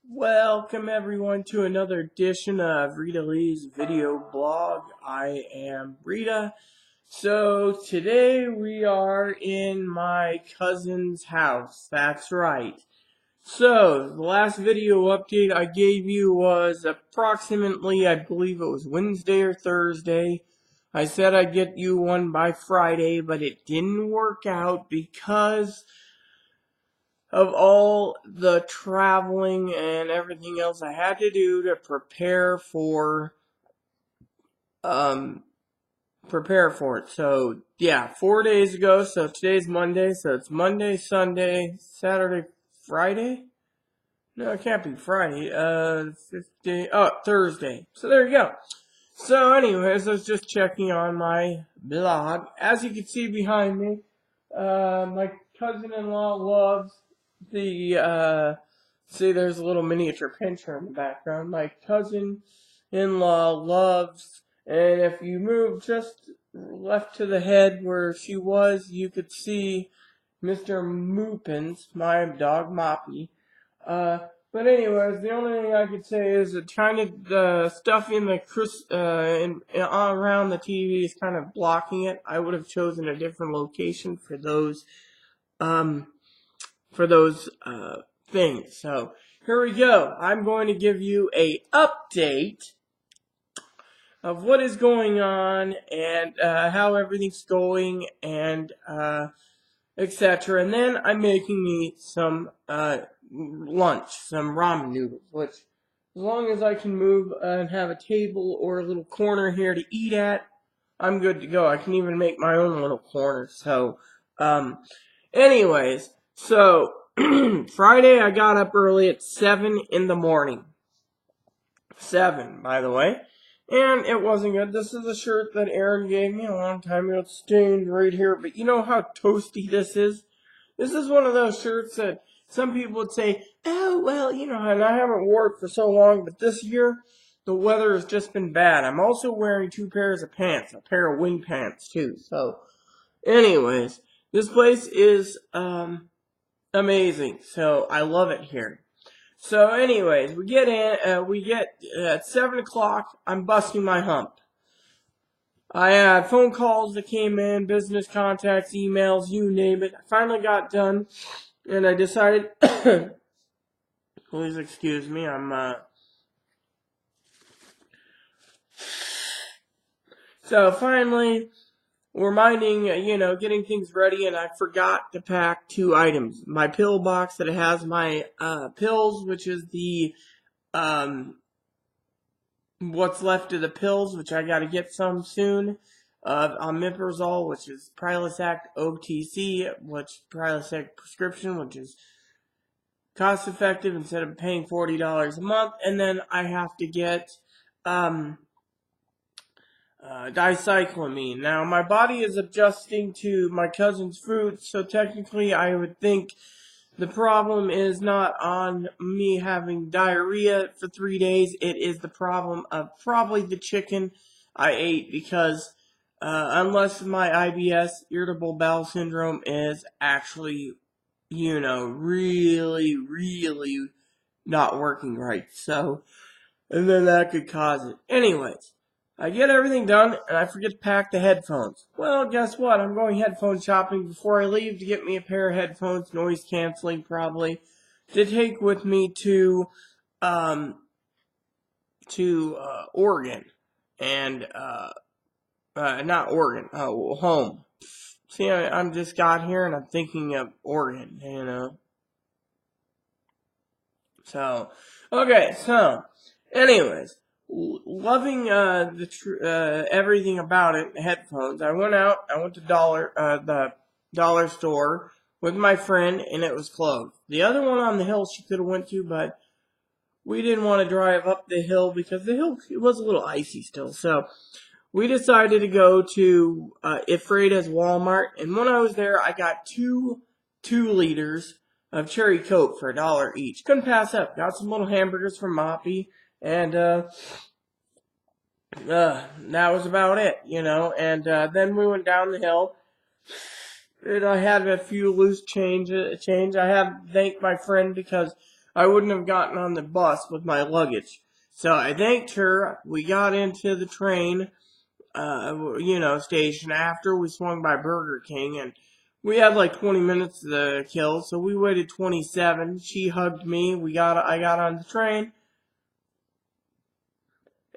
Welcome everyone to another edition of Rita Lee's video blog. I am Rita. So today we are in my cousin's house. That's right. So the last video update I gave you was approximately, I believe it was Wednesday or Thursday. I said I'd get you one by Friday, but it didn't work out because of all the traveling and everything else I had to do to prepare for it. So yeah, 4 days ago. So today's Monday. So it's Monday, Sunday, Saturday, Friday. No, it can't be Friday. Thursday. So there you go. So anyways, I was just checking on my blog. As you can see behind me, my cousin-in-law loves see there's a little miniature pincher in the background. My cousin-in-law loves, and if you move just left to the head where she was, you could see Mr. Moopins, my dog Moppy. But anyways, the only thing I could say is that kind of the stuff in the around the TV is kind of blocking it. I would have chosen a different location for those things. So here we go. I'm going to give you a update of what is going on and how everything's going and etc. And then I'm making me some lunch, some ramen noodles, which as long as I can move and have a table or a little corner here to eat at, I'm good to go. I can even make my own little corner. So, anyways, so Friday I got up early at 7 in the morning. 7, by the way. And it wasn't good. This is a shirt that Aaron gave me a long time ago. It's stained right here. But you know how toasty this is? This is one of those shirts that some people would say, oh, well, you know, and I haven't worn it for so long, but this year, the weather has just been bad. I'm also wearing 2 pairs of pants, a pair of wing pants, too. So, anyways, this place is, amazing. So, I love it here. So, anyways, we get at 7 o'clock, I'm busting my hump. I had phone calls that came in, business contacts, emails, you name it. I finally got done, and I decided, please excuse me, so finally, we're getting things ready, and I forgot to pack 2 items. My pill box that has my, pills, which is the, what's left of the pills, which I gotta get some soon. Omeprazole, which is Prilosec OTC, which Prilosec prescription, which is cost effective instead of paying $40 a month. And then I have to get dicyclomine. Now my body is adjusting to my cousin's food, so technically I would think the problem is not on me having diarrhea for 3 days. It is the problem of probably the chicken I ate because unless my IBS, irritable bowel syndrome, is actually, really, really not working right. So, and then that could cause it. Anyways, I get everything done, and I forget to pack the headphones. Well, guess what? I'm going headphone shopping before I leave to get me a pair of headphones, noise canceling probably, to take with me to Oregon. And, not Oregon, home. See, I'm just got here, and I'm thinking of Oregon, So, okay, so, anyways, loving everything about it, headphones. I went to the dollar store with my friend, and it was closed. The other one on the hill she could have went to, but we didn't want to drive up the hill because the hill, it was a little icy still. So we decided to go to Ephrata's Walmart, and when I was there, I got 2 liters of cherry Coke for $1 each. Couldn't pass up. Got some little hamburgers from Moppy, and that was about it, And then we went down the hill, and I had a few loose change. I have to thank my friend because I wouldn't have gotten on the bus with my luggage. So I thanked her. We got into the train, station after we swung by Burger King, and we had like 20 minutes to kill, so we waited 27. She hugged me. I got on the train.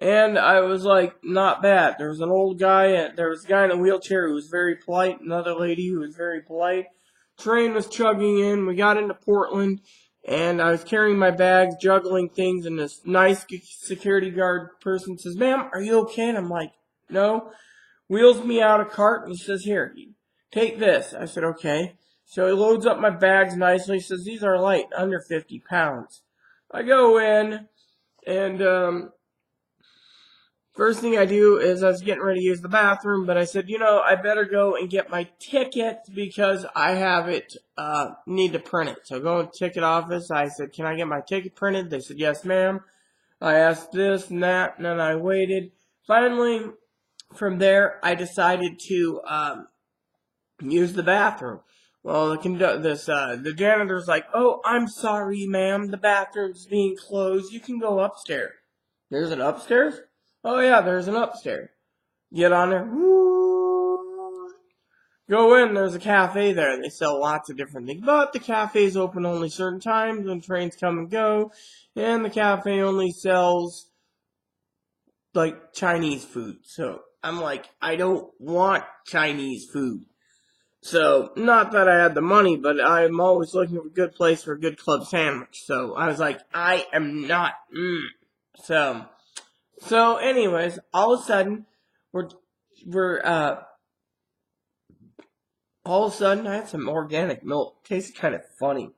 And I was like, not bad. There was an old guy, there was a guy in a wheelchair who was very polite, another lady who was very polite. Train was chugging in, we got into Portland, and I was carrying my bags, juggling things, and this nice security guard person says, "Ma'am, are you okay?" And I'm like, "No." Wheels me out a cart, and he says, "Here, take this." I said, "Okay." So he loads up my bags nicely, he says, "These are light, under 50 pounds. I go in, and, first thing I do is I was getting ready to use the bathroom, but I said, I better go and get my ticket because I have it, need to print it. So I go to the ticket office. I said, "Can I get my ticket printed?" They said, "Yes, ma'am." I asked this and that, and then I waited. Finally, from there, I decided to, use the bathroom. Well, the janitor's like, "Oh, I'm sorry, ma'am. The bathroom's being closed. You can go upstairs." "There's an upstairs?" "Oh, yeah, there's an upstairs." Get on there. Woo. Go in. There's a cafe there. They sell lots of different things. But the cafe's open only certain times when trains come and go. And the cafe only sells, like, Chinese food. So I'm like, I don't want Chinese food. So, not that I had the money, but I'm always looking for a good place for a good club sandwich. So I was like, I am not. So anyways, all of a sudden, all of a sudden, I had some organic milk. Tasted kind of funny.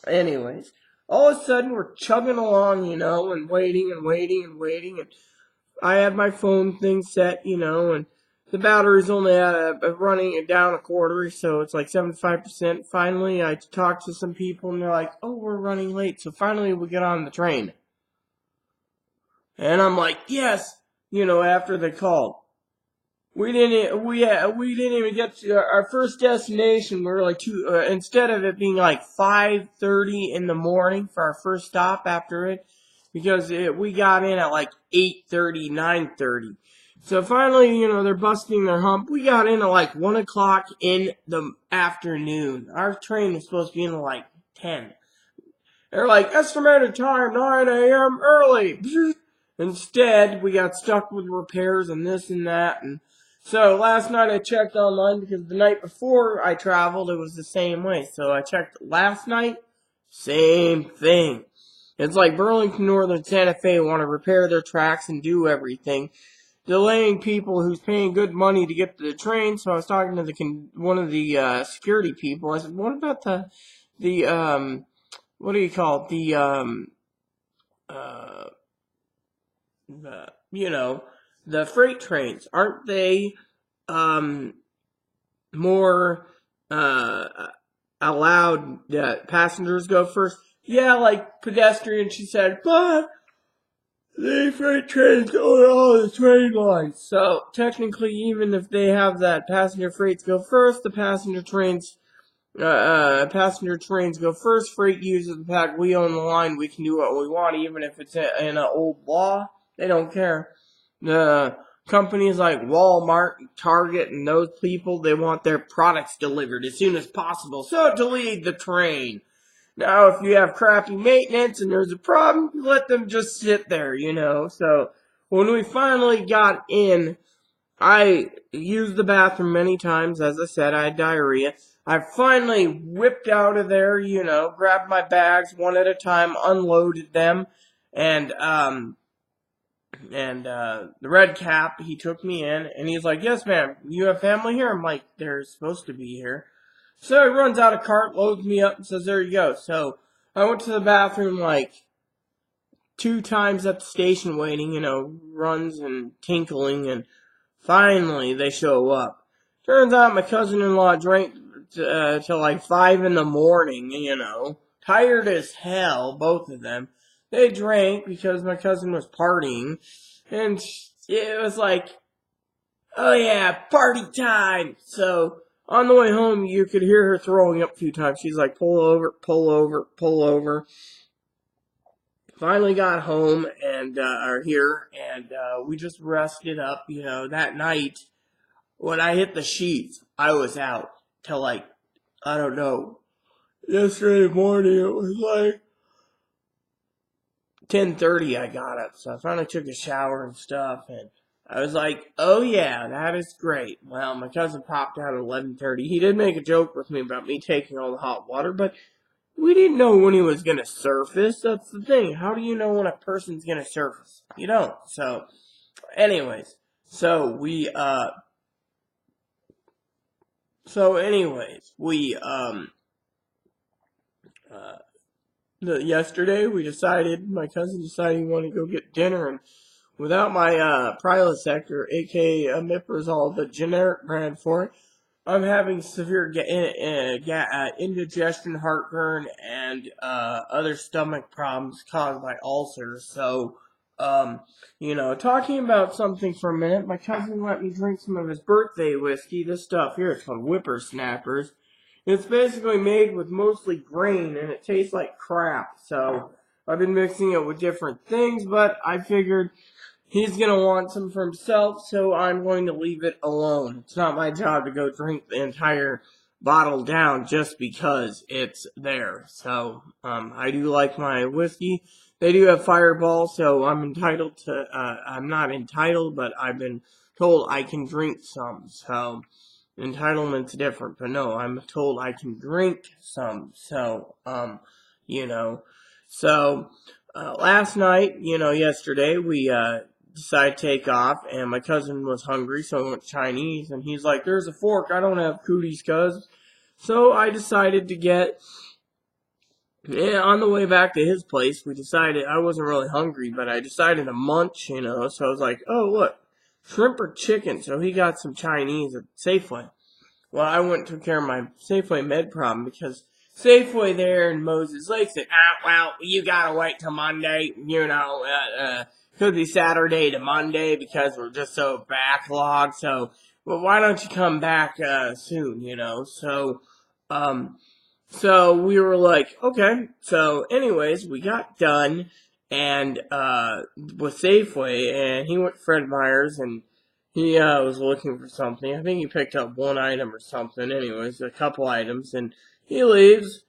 Anyways, all of a sudden, we're chugging along, and waiting and waiting and waiting, and I had my phone thing set, and the battery's only running it down a quarter, so it's like 75%. Finally, I talked to some people, and they're like, "Oh, we're running late." So finally, we get on the train. And I'm like, "Yes," after they called. We didn't even get to our first destination. We were like instead of it being like 5:30 in the morning for our first stop after it, because we got in at like 8:30, 9:30. So finally, they're busting their hump. We got in at like 1 o'clock in the afternoon. Our train was supposed to be in at like 10. They're like, "Estimated time, 9 a.m. early." Instead, we got stuck with repairs and this and that. And so last night I checked online because the night before I traveled, it was the same way. So I checked last night, same thing. It's like Burlington Northern Santa Fe want to repair their tracks and do everything, delaying people who's paying good money to get to the train. So I was talking to one of the security people. I said, "What about what do you call it? The freight trains, aren't they more allowed that passengers go first?" "Yeah, like pedestrian," she said, "but the freight trains go on all the train lines." So technically, even if they have that passenger freights go first, the passenger trains go first. Freight uses the fact we own the line. We can do what we want, even if it's in an old law. They don't care. The companies like Walmart, Target, and those people, they want their products delivered as soon as possible. So delete the train. Now, if you have crappy maintenance and there's a problem, let them just sit there, So when we finally got in, I used the bathroom many times. As I said, I had diarrhea. I finally whipped out of there, grabbed my bags one at a time, unloaded them, and the red cap, he took me in, and he's like, "Yes, ma'am, you have family here?" I'm like, "They're supposed to be here." So he runs out a cart, loads me up, and says, "There you go." So I went to the bathroom like 2 times at the station waiting, runs and tinkling, and finally they show up. Turns out my cousin-in-law drank till like 5 in the morning, tired as hell, both of them. They drank because my cousin was partying, and it was like, "Oh yeah, party time." So on the way home, you could hear her throwing up a few times. She's like, "Pull over, pull over, pull over." finally got home and are here, and we just rested up. You know, that night when I hit the sheets, I was out till like, I don't know. Yesterday morning it was like 10:30. I got up, so I finally took a shower and stuff, and I was like, "Oh yeah, that is great." Well, my cousin popped out at 11:30. He did make a joke with me about me taking all the hot water, but we didn't know when he was gonna surface. That's the thing. How do you know when a person's gonna surface? You don't. So, anyways, so we yesterday we decided, my cousin decided he wanted to go get dinner, and without my Prilosec, aka Omeprazole, the generic brand for it, I'm having severe indigestion, heartburn, and other stomach problems caused by ulcers. So, talking about something for a minute, my cousin let me drink some of his birthday whiskey. This stuff here is called Whippersnappers. It's basically made with mostly grain, and it tastes like crap. So, I've been mixing it with different things, but I figured he's going to want some for himself, so I'm going to leave it alone. It's not my job to go drink the entire bottle down just because it's there. So, I do like my whiskey. They do have Fireball, so I'm entitled to, I'm not entitled, but I've been told I can drink some. So, entitlement's different, but no, I'm told I can drink some. So, last night, yesterday, we, decided to take off, and my cousin was hungry, so I went Chinese, and he's like, "There's a fork, I don't have cooties, cuz." So I decided to on the way back to his place, I wasn't really hungry, but I decided to munch, so I was like, "Oh, look, shrimp or chicken," so he got some Chinese at Safeway. Well, I went and took care of my Safeway med problem, because Safeway there in Moses Lake said, well, you gotta wait till Monday, could be Saturday to Monday because we're just so backlogged. So, well, why don't you come back soon? So we were like, okay. So, anyways, we got done and with Safeway, and he went to Fred Meyer's, and he was looking for something. I think he picked up one item or something. Anyways, a couple items, and he leaves.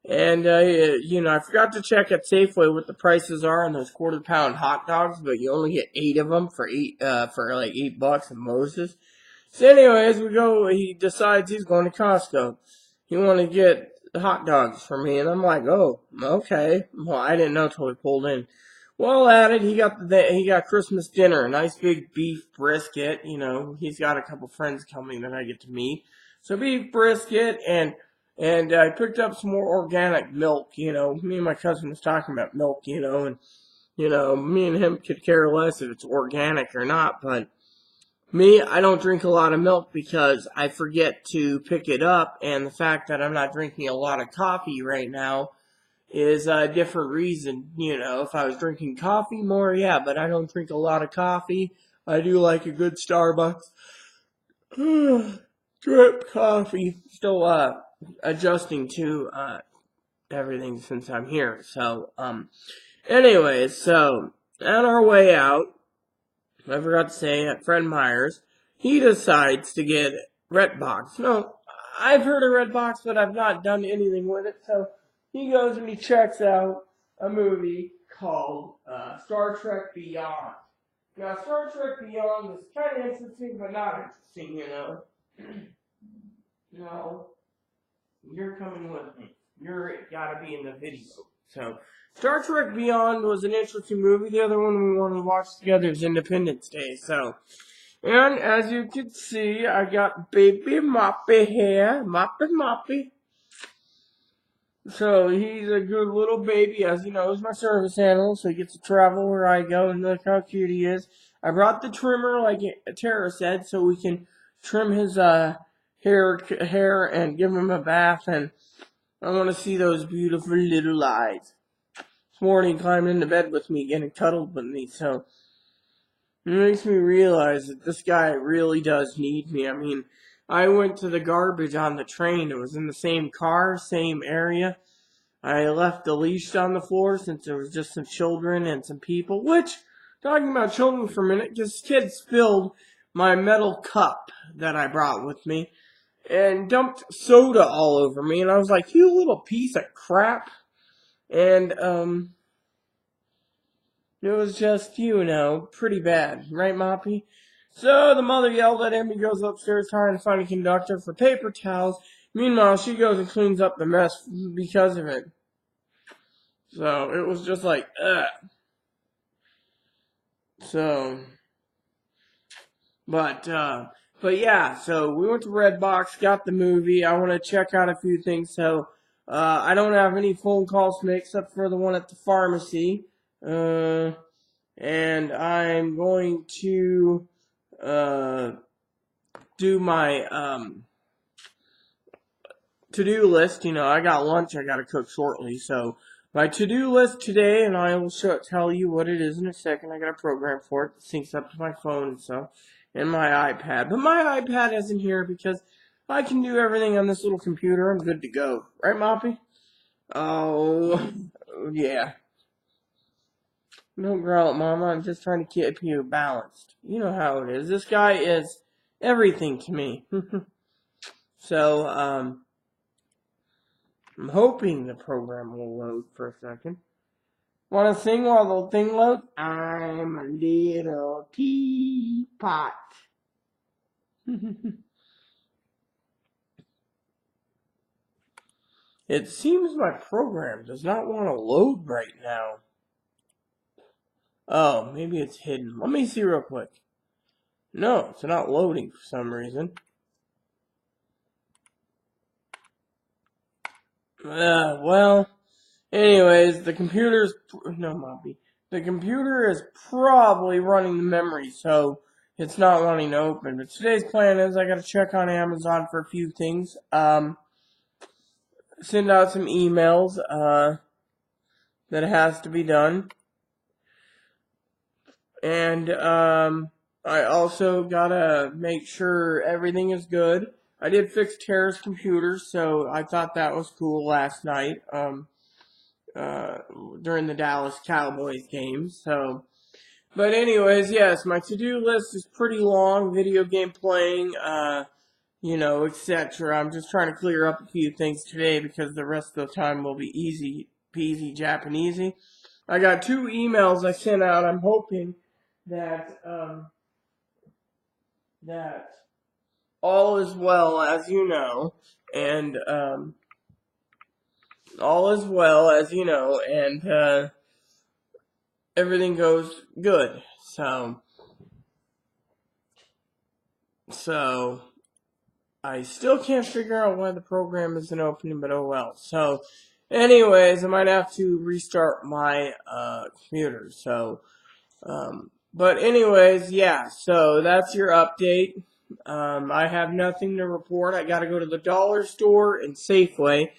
And, I forgot to check at Safeway what the prices are on those quarter-pound hot dogs, but you only get 8 of them for like $8 at Moses. So anyways, he decides he's going to Costco. He wanted to get the hot dogs for me, and I'm like, oh, okay. Well, I didn't know till he pulled in. While at it, he got Christmas dinner, a nice big beef brisket. He's got a couple friends coming that I get to meet. So beef brisket, and I picked up some more organic milk. Me and my cousin was talking about milk, and me and him could care less if it's organic or not, but me, I don't drink a lot of milk because I forget to pick it up, and the fact that I'm not drinking a lot of coffee right now is a different reason. If I was drinking coffee more, yeah, but I don't drink a lot of coffee. I do like a good Starbucks drip coffee. Still adjusting to everything since I'm here. So anyways, so on our way out, I forgot to say, at Fred Meyer's, he decides to get Redbox. No, I've heard of Redbox, but I've not done anything with it. So he goes and he checks out a movie called Star Trek Beyond. Now, Star Trek Beyond is kind of interesting, but not interesting, No, you're coming with me. You're gotta be in the video. So, Star Trek Beyond was an interesting movie. The other one we want to watch together is Independence Day. So, and as you can see, I got baby Moppy here. Moppy. So, he's a good little baby. As you know, he's my service animal, so he gets to travel where I go, and look how cute he is. I brought the trimmer, like Tara said, so we can trim his hair and give him a bath, and I want to see those beautiful little eyes. This morning, he climbed into bed with me, getting cuddled with me, so it makes me realize that this guy really does need me. I mean, I went to the garbage on the train. It was in the same car, same area. I left the leash on the floor since there was just some children and some people, which, talking about children for a minute, this kid spilled my metal cup that I brought with me and dumped soda all over me, and I was like, you little piece of crap. And, it was just, pretty bad. Right, Moppy? So the mother yelled at him. He goes upstairs trying to find a conductor for paper towels. Meanwhile, she goes and cleans up the mess because of it. So it was just like, ugh. So, but yeah, so we went to Redbox, got the movie. I want to check out a few things. So, I don't have any phone calls to make except for the one at the pharmacy. And I'm going to, do my, to-do list. I got lunch I gotta cook shortly, so my to-do list today, and I will tell you what it is in a second. I got a program for it that syncs up to my phone and stuff, and my iPad. But my iPad isn't here because I can do everything on this little computer. I'm good to go. Right, Moppy? Oh, yeah. Don't growl at Mama. I'm just trying to keep you balanced. You know how it is. This guy is everything to me. So, I'm hoping the program will load for a second. Want to sing while the thing loads? I'm a little teapot. It seems my program does not want to load right now. Oh, maybe it's hidden. Let me see real quick. No, it's not loading for some reason. Well, anyways, the computer is probably running the memory, so it's not wanting to open. But today's plan is I got to check on Amazon for a few things. Send out some emails that has to be done, and I also gotta make sure everything is good. I did fix Tara's computer, so I thought that was cool last night. During the Dallas Cowboys game. So, but anyways, yes, my to-do list is pretty long. Video game playing, etc. I'm just trying to clear up a few things today because the rest of the time will be easy peasy Japanesey. I got 2 emails I sent out. I'm hoping that that all is well, as you know, and all is well, as you know, and everything goes good. So I still can't figure out why the program isn't opening, but oh well. So anyways, I might have to restart my computer. So but anyways, yeah, so that's your update. I have nothing to report. I gotta go to the dollar store and Safeway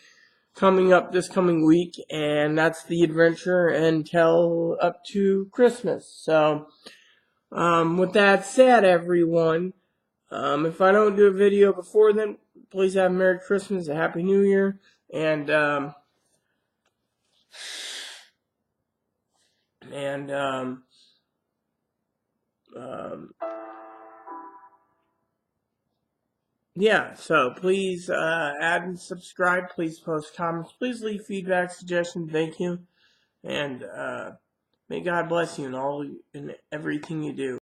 coming up this coming week, and that's the adventure until up to Christmas. So, with that said, everyone, if I don't do a video before then, please have a Merry Christmas, a Happy New Year, and yeah, so please add and subscribe. Please post comments. Please leave feedback, suggestions. Thank you. And may God bless you in everything you do.